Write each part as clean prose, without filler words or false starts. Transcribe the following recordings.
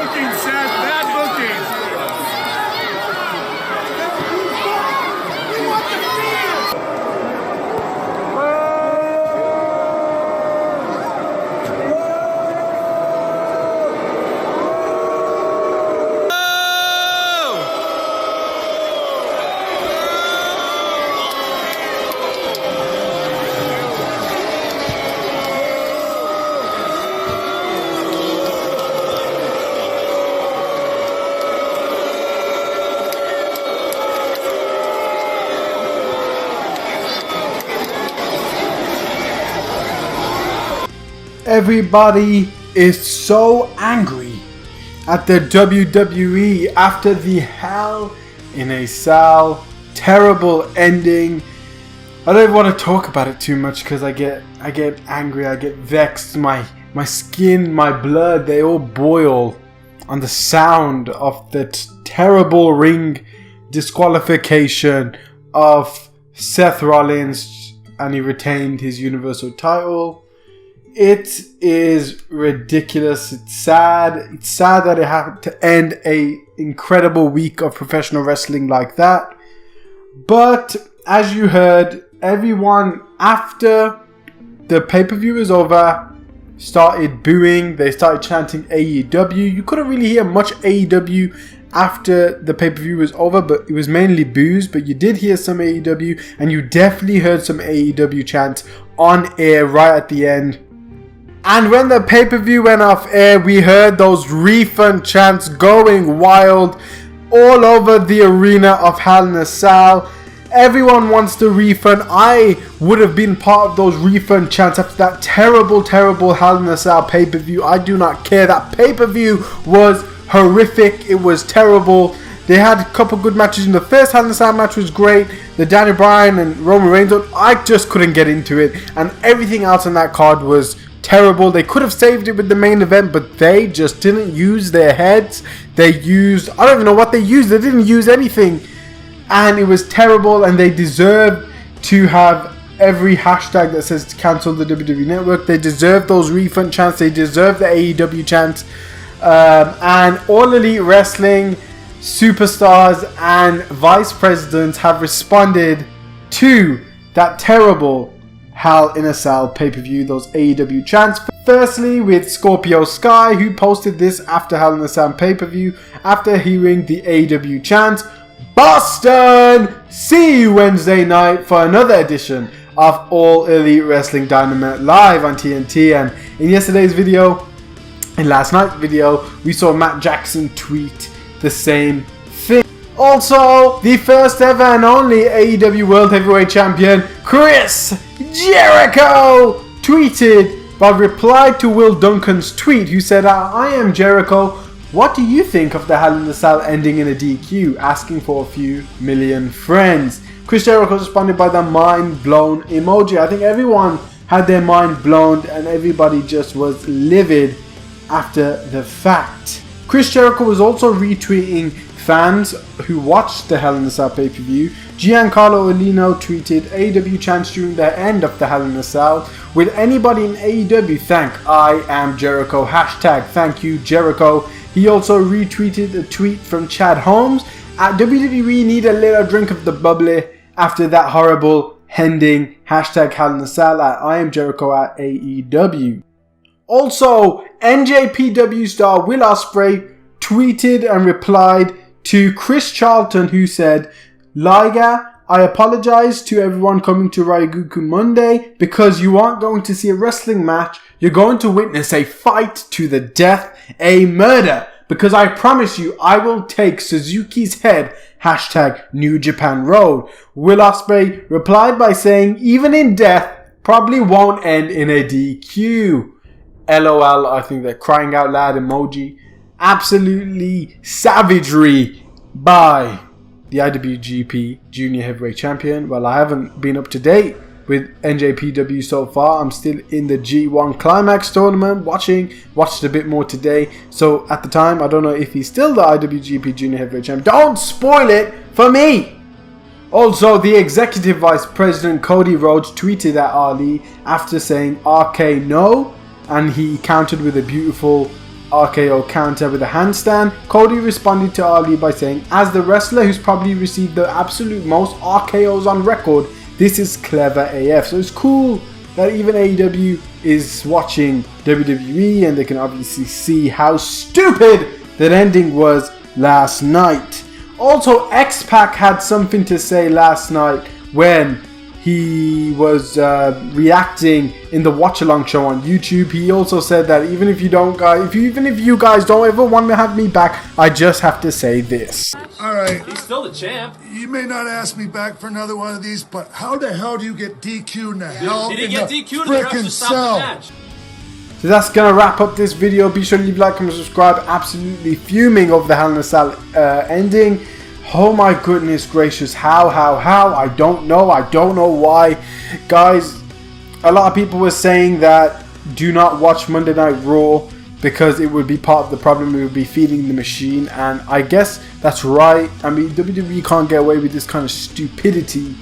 booking, Seth. Bad booking. Everybody is so angry at the WWE after the Hell in a Cell terrible ending. I don't want to talk about it too much because I get angry, I get vexed, my skin, my blood, they all boil on the sound of the terrible ring disqualification of Seth Rollins, and he retained his Universal title. It is ridiculous. It's sad. It's sad that it had to end a incredible week of professional wrestling like that. But as you heard, everyone after the pay-per-view was over started booing. They started chanting AEW. You couldn't really hear much AEW after the pay-per-view was over, but it was mainly boos. But you did hear some AEW, and you definitely heard some AEW chants on air right at the end. And when the pay-per-view went off air, we heard those refund chants going wild all over the arena of Hell in a Cell. Everyone wants the refund. I would have been part of those refund chants after that terrible Hell in a Cell pay-per-view. I do not care. That pay-per-view was horrific. It was terrible. They had a couple good matches in the first Hell in a Cell match was great. The Daniel Bryan and Roman Reigns, I just couldn't get into it. And everything else on that card was terrible. They could have saved it with the main event, but they just didn't use their heads. They used, I don't even know what they used. They didn't use anything. And it was terrible, and they deserve to have every hashtag that says to cancel the WWE Network. They deserve those refund chants. They deserve the AEW chants. And All Elite Wrestling superstars and vice presidents have responded to that terrible Hell in a Cell pay-per-view, those AEW chants. Firstly, with Scorpio Sky, who posted this after Hell in a Cell pay-per-view after hearing the AEW chants. Boston! See you Wednesday night for another edition of All Elite Wrestling Dynamite live on TNT. And in yesterday's video, in last night's video, we saw Matt Jackson tweet the same thing. Also, the first ever and only AEW World Heavyweight Champion, Chris Jericho, tweeted, but replied to Will Duncan's tweet, who said, I am Jericho. What do you think of the Hell in a Cell ending in a DQ? Asking for a few million friends. Chris Jericho responded by the mind blown emoji. I think everyone had their mind blown and everybody just was livid after the fact. Chris Jericho was also retweeting fans who watched the Hell in a Cell pay-per-view. Giancarlo Olino tweeted AEW chants during the end of the Hell in a Cell. Will anybody in AEW thank I am Jericho? Hashtag thank you Jericho. He also retweeted a tweet from Chad Holmes. At WWE need a little drink of the bubbly after that horrible ending. Hashtag Hell in a Cell at I am Jericho at AEW. Also, NJPW star Will Ospreay tweeted and replied to Chris Charlton, who said, Liga, I apologize to everyone coming to Ryogoku Monday because you aren't going to see a wrestling match. You're going to witness a fight to the death, a murder, because I promise you I will take Suzuki's head. Hashtag New Japan Road. Will Ospreay replied by saying, even in death, probably won't end in a DQ. LOL, I think they're crying out loud emoji. Absolutely savagery by the IWGP Junior Heavyweight Champion. Well, I haven't been up to date with NJPW so far. I'm still in the G1 Climax tournament, watched a bit more today. So at the time, I don't know if he's still the IWGP Junior Heavyweight Champion. Don't spoil it for me! Also, the Executive Vice President Cody Rhodes tweeted at Ali after saying RK no, and he countered with a beautiful RKO counter with a handstand. Cody responded to Ali by saying, as the wrestler who's probably received the absolute most RKOs on record, this is clever AF. So it's cool that even AEW is watching WWE and they can obviously see how stupid that ending was last night. Also, X-Pac had something to say last night when he was reacting in the watch along show on YouTube. He also said that even if you guys don't ever want to have me back, I just have to say this. All right. He's still the champ. You may not ask me back for another one of these, but how the hell do you get DQ'd now? Did he get DQ'd or the refs just stopped the match? So that's gonna wrap up this video. Be sure to leave a like, comment, subscribe. Absolutely fuming over the Hell in a Cell ending. Oh my goodness gracious, how? I don't know why. Guys, a lot of people were saying that do not watch Monday Night Raw because it would be part of the problem. It would be feeding the machine, and I guess that's right. I mean, WWE can't get away with this kind of stupidity,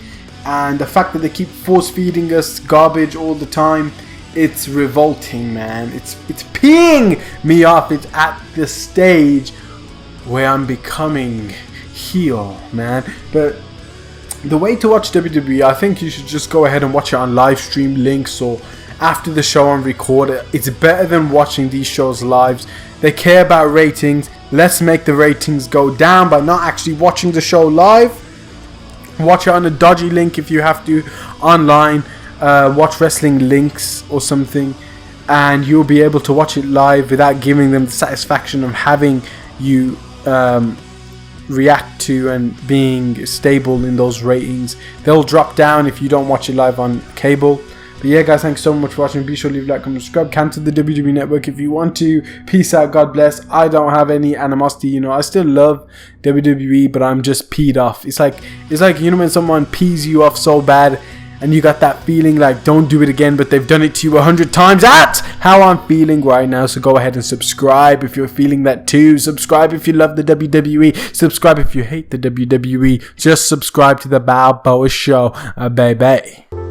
and the fact that they keep force feeding us garbage all the time, it's revolting, man. It's peeing me off. It's at the stage where I'm becoming heel, man. But the way to watch WWE, I think you should just go ahead and watch it on live stream links or after the show and record it. It's better than watching these shows live. They care about ratings. Let's make the ratings go down by not actually watching the show live. Watch it on a dodgy link if you have to online. Watch wrestling links or something, and you'll be able to watch it live without giving them the satisfaction of having you react to and being stable in those ratings. They'll drop down if you don't watch it live on cable. But yeah, guys, thanks so much for watching. Be sure to leave a like, comment, subscribe, cancel the WWE Network if you want to. Peace out, God bless. I don't have any animosity, you know. I still love WWE, but I'm just peed off. It's like you know when someone pees you off so bad and you got that feeling like don't do it again, but they've done it to you 100 times. That's how I'm feeling right now. So go ahead and subscribe if you're feeling that too. Subscribe if you love the WWE. Subscribe if you hate the WWE. Just subscribe to the Balboa Show, baby.